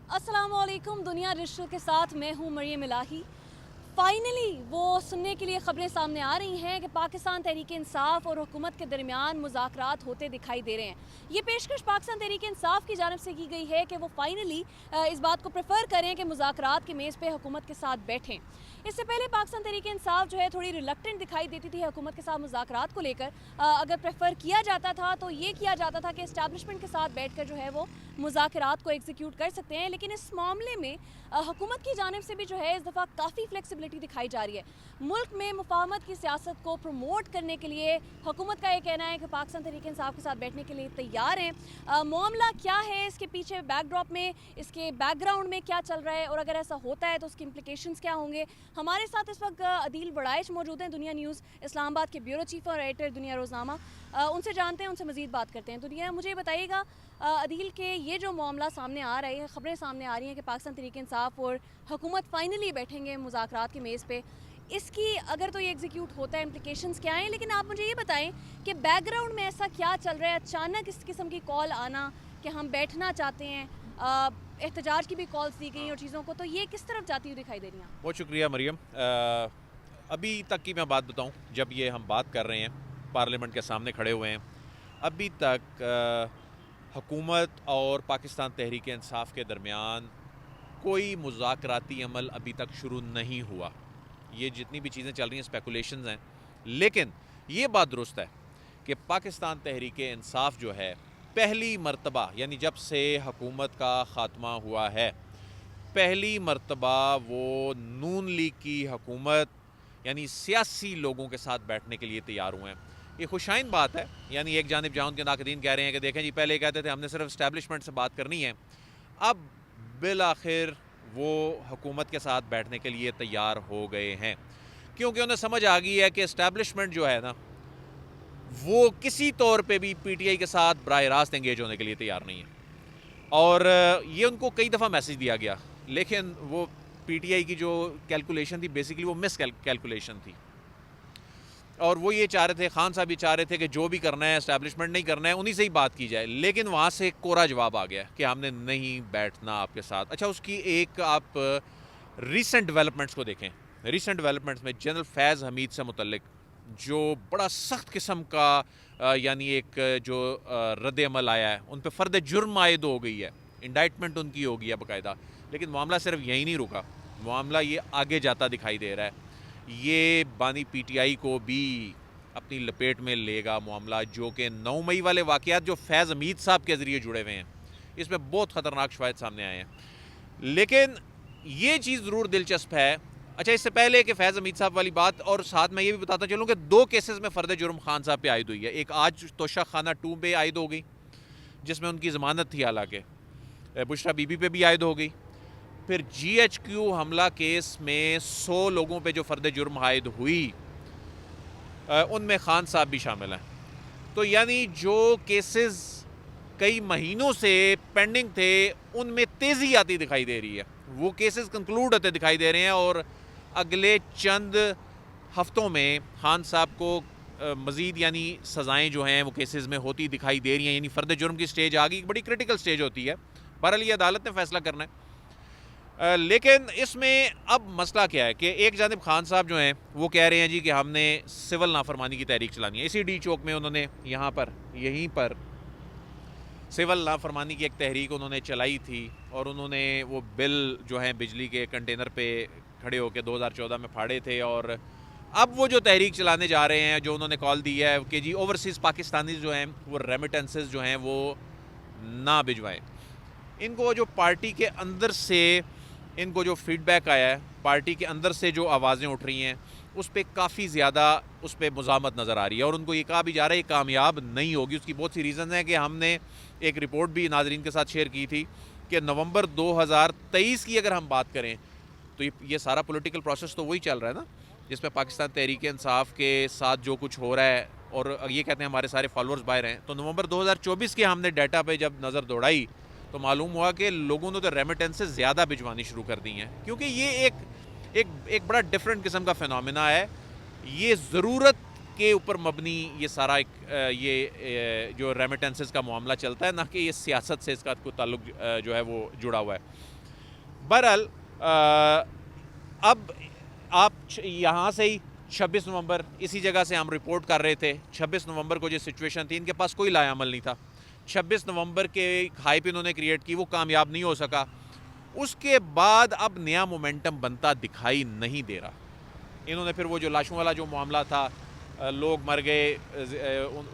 अस्सलामुअलैकुम। दुनिया रिश्तों के साथ मैं हूँ मरियम इलाही। फाइनली वो सुनने के लिए ख़बरें सामने आ रही हैं कि पाकिस्तान तहरीक इंसाफ और हुकूमत के दरमियान मुज़ाकरात होते दिखाई दे रहे हैं। ये पेशकश पाकिस्तान तहरीक इंसाफ की जानिब से की गई है कि वो फाइनली इस बात को प्रेफर करें कि मुज़ाकरात की मेज़ पे हुकूमत के साथ बैठें। इससे पहले पाकिस्तान तहरीक इंसाफ जो है थोड़ी रिलक्टेंट दिखाई देती थी हुकूमत के साथ मुज़ाकरात को लेकर। अगर प्रेफर किया जाता था तो ये किया जाता था कि इस्टेब्लिशमेंट के साथ बैठ कर जो है वो मुज़ाकरात को एग्जीक्यूट कर सकते हैं, लेकिन इस मामले में हुकूमत की जानिब से भी जो है इस दफ़ा काफ़ी फ्लेक्सिबिलिटी दिखाई जा रही है। मुल्क में मुफाहमत की सियासत को प्रमोट करने के लिए हुकूमत का ये कहना है कि पाकिस्तान तहरीक इंसाफ के साथ बैठने के लिए तैयार हैं। मामला क्या है, इसके पीछे बैकड्रॉप में, इसके बैकग्राउंड में क्या चल रहा है और अगर ऐसा होता है तो उसके इम्प्लिकेशंस क्या होंगे। हमारे साथ इस वक्त अदील बड़ाइश मौजूद हैं, दुनिया न्यूज़ इस्लामाबाद के ब्यूरो चीफ और एडिटर दुनिया रोज़नामा। उनसे जानते हैं, उनसे मज़ीद बात करते हैं। दुनिया, मुझे बताइएगा अदील के ये जो मामला सामने आ रहा है, ख़बरें सामने आ रही हैं कि पाकिस्तान तहरीक इंसाफ और हुकूमत फाइनली बैठेंगे मुज़ाकरात की मेज़ पे, इसकी अगर तो ये एग्जीक्यूट होता है इम्प्लिकेशंस क्या हैं। लेकिन आप मुझे ये बताएं कि बैकग्राउंड में ऐसा क्या चल रहा है, अचानक इस किस्म की कॉल आना कि हम बैठना चाहते हैं, एहतजाज की भी कॉल्स दी गई और चीज़ों को, तो ये किस तरफ जाती हुई दिखाई दे रही हैं? बहुत शुक्रिया मरियम। अभी तक की मैं बात बताऊं, जब ये हम बात कर रहे हैं पार्लियामेंट के सामने खड़े हुए हैं, अभी तक हुकूमत और पाकिस्तान तहरीक इंसाफ के दरमियान कोई मुज़ाकराती अमल अभी तक शुरू नहीं हुआ। ये जितनी भी चीज़ें चल रही हैं स्पेकुलेशंस हैं, लेकिन ये बात दुरुस्त है कि पाकिस्तान तहरीक इंसाफ जो है पहली मर्तबा, यानी जब से हुकूमत का ख़ात्मा हुआ है, पहली मर्तबा वो नून लीग की हुकूमत यानी सियासी लोगों के साथ बैठने के लिए तैयार हुए हैं। ये खुशाइन बात है। यानी एक जानिब जहाँ उनके नाकदीन कह रहे हैं कि देखें जी, पहले कहते थे हमने सिर्फ इस्टेब्लिशमेंट से बात करनी है, अब बिल आखिर वो हुकूमत के साथ बैठने के लिए तैयार हो गए हैं, क्योंकि उन्हें समझ आ गई है कि इस्टेब्लिशमेंट जो है ना, वो किसी तौर पे भी पीटीआई के साथ बराह रास्त एंगेज होने के लिए तैयार नहीं है। और ये उनको कई दफ़ा मैसेज दिया गया, लेकिन वो पीटीआई की जो कैलकुलेशन थी बेसिकली वो मिस कैलकुलेशन थी। और वो ये चाह रहे थे, खान साहब ये चाह रहे थे कि जो भी करना है इस्टेब्लिशमेंट नहीं करना है, उन्हीं से ही बात की जाए, लेकिन वहाँ से कोरा जवाब आ गया कि हमने नहीं बैठना आपके साथ। अच्छा, उसकी एक आप रीसेंट डेवलपमेंट्स को देखें। रीसेंट डेवलपमेंट्स में जनरल फैज़ हमीद से मुतल्लिक जो बड़ा सख्त किस्म का यानी एक जो रद्द अमल आया है, उन पर फ़र्द जुर्म आयद हो गई है, इंडाइटमेंट उनकी हो गई है बाकायदा। लेकिन मामला सिर्फ यहीं नहीं रुका, मामला ये आगे जाता दिखाई दे रहा है। ये बानी पीटीआई को भी अपनी लपेट में लेगा मामला, जो कि 9 मई वाले वाक़यात जो फैज़ हमीद साहब के ज़रिए जुड़े हुए हैं, इसमें बहुत ख़तरनाक शवाहिद सामने आए हैं। लेकिन ये चीज़ ज़रूर दिलचस्प है। अच्छा, इससे पहले कि फैज़ हमीद साहब वाली बात, और साथ मैं ये भी बताता चलूँ कि 2 केसेस में फ़र्द जुर्म खान साहब पे आयद हुई है। एक आज तोशा खाना 2 पे आयद हो गई, जिसमें उनकी ज़मानत थी, हालांकि बुशरा बीबी पे भी आयद हो गई। फिर GHQ हमला केस में 100 लोगों पे जो फ़र्द जुर्म आयद हुई, उनमें खान साहब भी शामिल हैं। तो यानी जो केसेस कई महीनों से पेंडिंग थे, उनमें तेज़ी आती दिखाई दे रही है। वो केसेस कंक्लूड होते दिखाई दे रहे हैं और अगले चंद हफ्तों में खान साहब को मज़ीद यानी सज़ाएँ जो हैं वो केसेस में होती दिखाई दे रही हैं। यानी फ़र्द जुर्म की स्टेज आ गई, बड़ी क्रिटिकल स्टेज होती है। बहरहाल ये अदालत ने फ़ैसला करना है। लेकिन इसमें अब मसला क्या है कि एक जानिब खान साहब जो हैं वो कह रहे हैं जी कि हमने सिविल नाफरमानी की तहरीक चलानी है। इसी डी चौक में उन्होंने यहीं पर सिविल नाफरमानी की एक तहरीक उन्होंने चलाई थी, और उन्होंने वो बिल जो है बिजली के कंटेनर पे खड़े होकर 2014 में फाड़े थे। और अब वो जो तहरीक चलाने जा रहे हैं, जो उन्होंने कॉल दी है कि जी ओवरसीज़ पाकिस्तानी जो हैं वो रेमिटेंसेस जो हैं वो ना भिजवाएँ। इनको जो पार्टी के अंदर से इनको जो फीडबैक आया है, पार्टी के अंदर से जो आवाज़ें उठ रही हैं, उस पर काफ़ी ज़्यादा उस पर मुज़ामत नज़र आ रही है। और उनको ये कहा भी जा रहा है ये कामयाब नहीं होगी। उसकी बहुत सी रीज़न है कि हमने एक रिपोर्ट भी नाज़रीन के साथ शेयर की थी कि नवंबर 2023 की अगर हम बात करें तो ये सारा पॉलिटिकल प्रोसेस तो वही चल रहा है ना, जिसमें पाकिस्तान तहरीक इंसाफ के साथ जो कुछ हो रहा है, और ये कहते हैं हमारे सारे फॉलोअर्स बाहर हैं। तो नवंबर 2024 के हमने डाटा पे जब नज़र दौड़ाई तो मालूम हुआ कि लोगों ने तो रेमिटेंसेस ज़्यादा भिजवानी शुरू कर दी हैं, क्योंकि ये एक बड़ा डिफरेंट किस्म का फिनोमिना है। ये ज़रूरत के ऊपर मबनी ये सारा जो रेमिटेंसेस का मामला चलता है, ना कि ये सियासत से इसका कोई ताल्लुक जो है वो जुड़ा हुआ है। बहरहाल अब आप यहाँ से ही 26 नवंबर इसी जगह से हम रिपोर्ट कर रहे थे। 26 नवंबर को जो सिचुएशन थी, इनके पास कोई लायामल नहीं था। 26 नवंबर के हाइप इन्होंने क्रिएट की, वो कामयाब नहीं हो सका। उसके बाद अब नया मोमेंटम बनता दिखाई नहीं दे रहा। इन्होंने फिर वो जो लाशों वाला जो मामला था, लोग मर गए,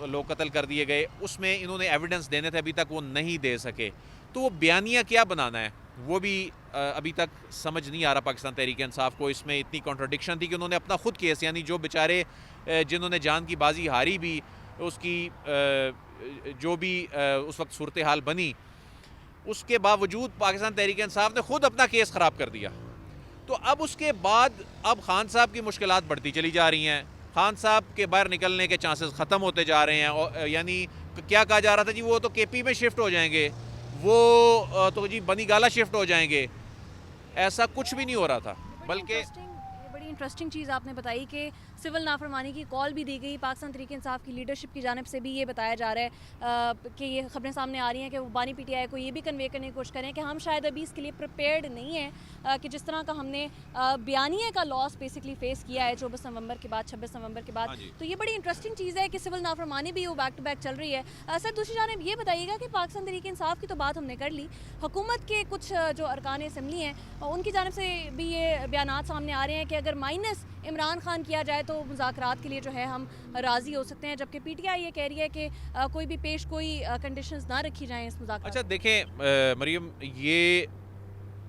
लोग कत्ल कर दिए गए, उसमें इन्होंने एविडेंस देने थे, अभी तक वो नहीं दे सके। तो वो बयानिया क्या बनाना है वो भी अभी तक समझ नहीं आ रहा पाकिस्तान तहरीक इंसाफ को। इसमें इतनी कॉन्ट्रडिक्शन थी कि उन्होंने अपना खुद केस, यानी जो बेचारे जिन्होंने जान की बाजी हारी भी, उसकी जो भी उस वक्त सूरत हाल बनी, उसके बावजूद पाकिस्तान तहरीक इंसाफ ने खुद अपना केस ख़राब कर दिया। तो अब उसके बाद अब खान साहब की मुश्किलात बढ़ती चली जा रही हैं। खान साहब के बाहर निकलने के चांसेस ख़त्म होते जा रहे हैं। और यानी क्या कहा जा रहा था जी, वो तो केपी में शिफ्ट हो जाएंगे, वो तो जी बनी गाला शिफ्ट हो जाएंगे। ऐसा कुछ भी नहीं हो रहा था, बल्कि बड़ी इंटरेस्टिंग चीज़ आपने बताई कि सिविल नाफरमानी की कॉल भी दी गई। पाकिस्तान तहरीक इंसाफ की लीडरशिप की जानिब से भी ये बताया जा रहा है कि ये खबरें सामने आ रही हैं कि वो बानी पीटीआई को ये भी कन्वे करने की कोशिश करें कि हम शायद अभी इसके लिए प्रिपेयर्ड नहीं हैं कि जिस तरह का हमने बयानिए का लॉस बेसिकली फेस किया है 24 नवंबर के बाद, 26 नवंबर के बाद। तो ये बड़ी इंटरेस्टिंग चीज़ है कि सिविल नाफरमानी भी वो बैक टू बैक चल रही है। सर, दूसरी जानिब ये बताइएगा कि पाकिस्तान तहरीक इंसाफ की तो बात हमने कर ली, हुकूमत के कुछ जो अरकान असम्बली हैं उनकी जानिब से भी ये बयानात सामने आ रहे हैं कि अगर माइनस इमरान खान किया जाए तो मुज़ाकरात के लिए जो है हम राज़ी हो सकते हैं, जबकि पीटीआई ये कह रही है कि कोई भी कोई कंडीशंस ना रखी जाएं इस मुज़ाकरात। अच्छा देखें मरियम, ये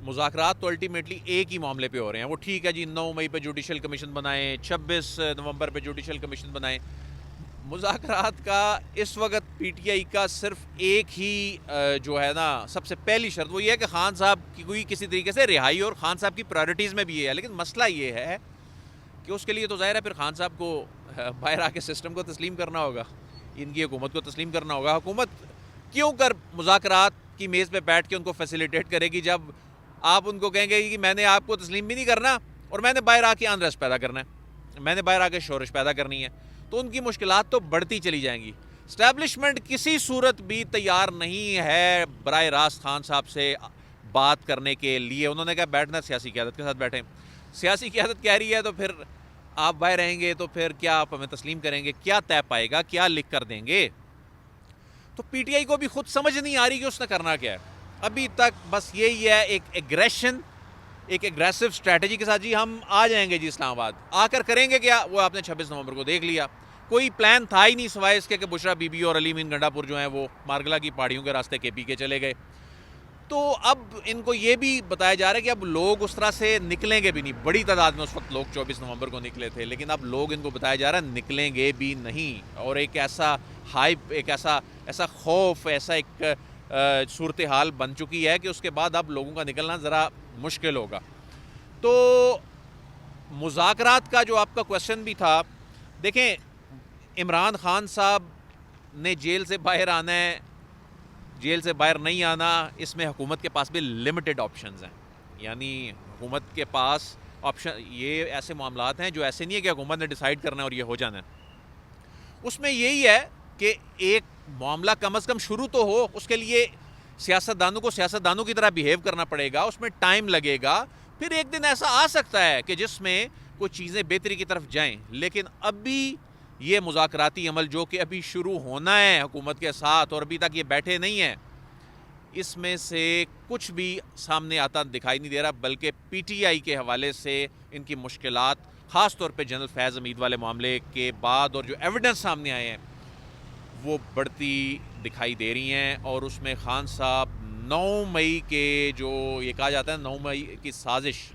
मुज़ाकरात तो अल्टीमेटली एक ही मामले पे हो रहे हैं। वो ठीक है जी, 9 मई पे जुडिशल कमीशन बनाएं, 26 नवंबर पे जुडिशल कमीशन बनाएं। मुज़ाकरात का इस वक्त पीटीआई का सिर्फ एक ही जो है ना सबसे पहली शर्त वो ये है कि खान साहब की कोई किसी तरीके से रिहाई, और खान साहब की प्रायोरिटीज़ में भी ये है। लेकिन मसला ये है कि उसके लिए तो ज़ाहिर है फिर खान साहब को बाहर आके सिस्टम को तस्लीम करना होगा, इनकी हुकूमत को तस्लीम करना होगा। हुकूमत क्यों कर मुज़ाकरात की मेज़ पे बैठ के उनको फैसिलिटेट करेगी जब आप उनको कहेंगे कि मैंने आपको तस्लीम भी नहीं करना और मैंने बाहर आके अनरेस्ट पैदा करना है, मैंने बाहर आके शोरश पैदा करनी है। तो उनकी मुश्किलात तो बढ़ती चली जाएंगी। इस्टेब्लिशमेंट किसी सूरत भी तैयार नहीं है बराह रास्त खान साहब से बात करने के लिए। उन्होंने कहा बैठना सियासी क़यादत के साथ बैठें। सियासी क़यादत कह रही है तो फिर आप बाहर रहेंगे तो फिर क्या आप हमें तस्लीम करेंगे? क्या तय पाएगा? क्या लिख कर देंगे? तो पीटीआई को भी खुद समझ नहीं आ रही कि उसने करना क्या है। अभी तक बस यही है, एक एग्रेशन, एक एग्रेसिव स्ट्रैटेजी के साथ जी हम आ जाएंगे जी इस्लामाबाद। आकर करेंगे क्या? वो आपने 26 नवंबर को देख लिया। कोई प्लान था ही नहीं सिवाय इसके कि बुशरा बीबी और अली मीन गंडापुर जो हैं वो मारगला की पहाड़ियों के रास्ते केपी के चले गए। तो अब इनको ये भी बताया जा रहा है कि अब लोग उस तरह से निकलेंगे भी नहीं। बड़ी तादाद में उस वक्त लोग 24 नवंबर को निकले थे, लेकिन अब लोग इनको बताया जा रहा है निकलेंगे भी नहीं। और एक ऐसा हाइप, एक ऐसा खौफ, ऐसा एक सूरत हाल बन चुकी है कि उसके बाद अब लोगों का निकलना ज़रा मुश्किल होगा। तो मुज़ाकरात का जो आपका क्वेश्चन भी था, देखें इमरान खान साहब ने जेल से बाहर आना है, जेल से बाहर नहीं आना, इसमें हुकूमत के पास भी लिमिटेड ऑप्शंस हैं। यानी हुकूमत के पास ऑप्शन, ये ऐसे मामलात हैं जो ऐसे नहीं है कि हुकूमत ने डिसाइड करना है और ये हो जाना है। उसमें यही है कि एक मामला कम अज़ कम शुरू तो हो, उसके लिए सियासतदानों को सियासतदानों की तरह बिहेव करना पड़ेगा, उसमें टाइम लगेगा। फिर एक दिन ऐसा आ सकता है कि जिसमें कुछ चीज़ें बेहतरी की तरफ जाएं। लेकिन अभी ये मुज़ाकराती अमल जो कि अभी शुरू होना है हुकूमत के साथ और अभी तक ये बैठे नहीं हैं, इसमें से कुछ भी सामने आता दिखाई नहीं दे रहा। बल्कि पीटीआई के हवाले से इनकी मुश्किलात, ख़ास तौर पे जनरल फैज़ हमीद वाले मामले के बाद और जो एविडेंस सामने आए हैं वो बढ़ती दिखाई दे रही हैं। और उसमें खान साहब 9 मई के जो ये कहा जाता है 9 मई की साजिश,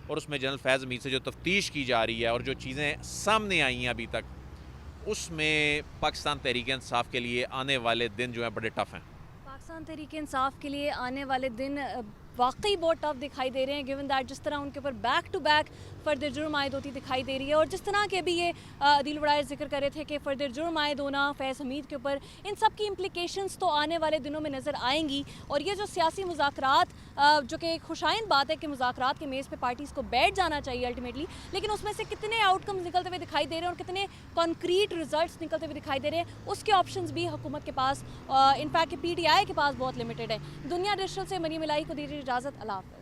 और उसमें जनरल फैज़ हमीद से जो तफ्तीश की जा रही है और जो चीज़ें सामने आई हैं अभी तक, उसमें पाकिस्तान तहरीक इंसाफ के लिए आने वाले दिन जो हैं बड़े टफ हैं। पाकिस्तान तहरीक इंसाफ के लिए आने वाले दिन वाकई बहुत टफ दिखाई दे रहे हैं, गिवन दैट जिस तरह उनके ऊपर बैक टू बैक फर्दर जुर्म आयद होती दिखाई दे रही है। और जिस तरह के अभी ये अदील वड़ायर जिक्र कर रहे थे कि फर्दर जुर्म आयद होना फैज़ हमीद के ऊपर, इन सब की इम्प्लिकेशंस तो आने वाले दिनों में नज़र आएंगी। और ये जो सियासी मुज़ाकरात, जो कि एक खुशाइन बात है कि मुज़ाकरात के मेज़ पे पार्टीज़ को बैठ जाना चाहिए अल्टीमेटली, लेकिन उसमें से कितने आउटकम्स निकलते हुए दिखाई दे रहे हैं और कितने कॉन्क्रीट रिजल्ट्स निकलते हुए दिखाई दे रहे हैं, उसके ऑप्शंस भी हुकूमत के पास, इनफैक्ट पीटीआई के पास बहुत लिमिटेड है। दुनिया डिजिटल से मरियम इलाही को दीजिए इजाज़त। अल्लाह हाफ़िज़।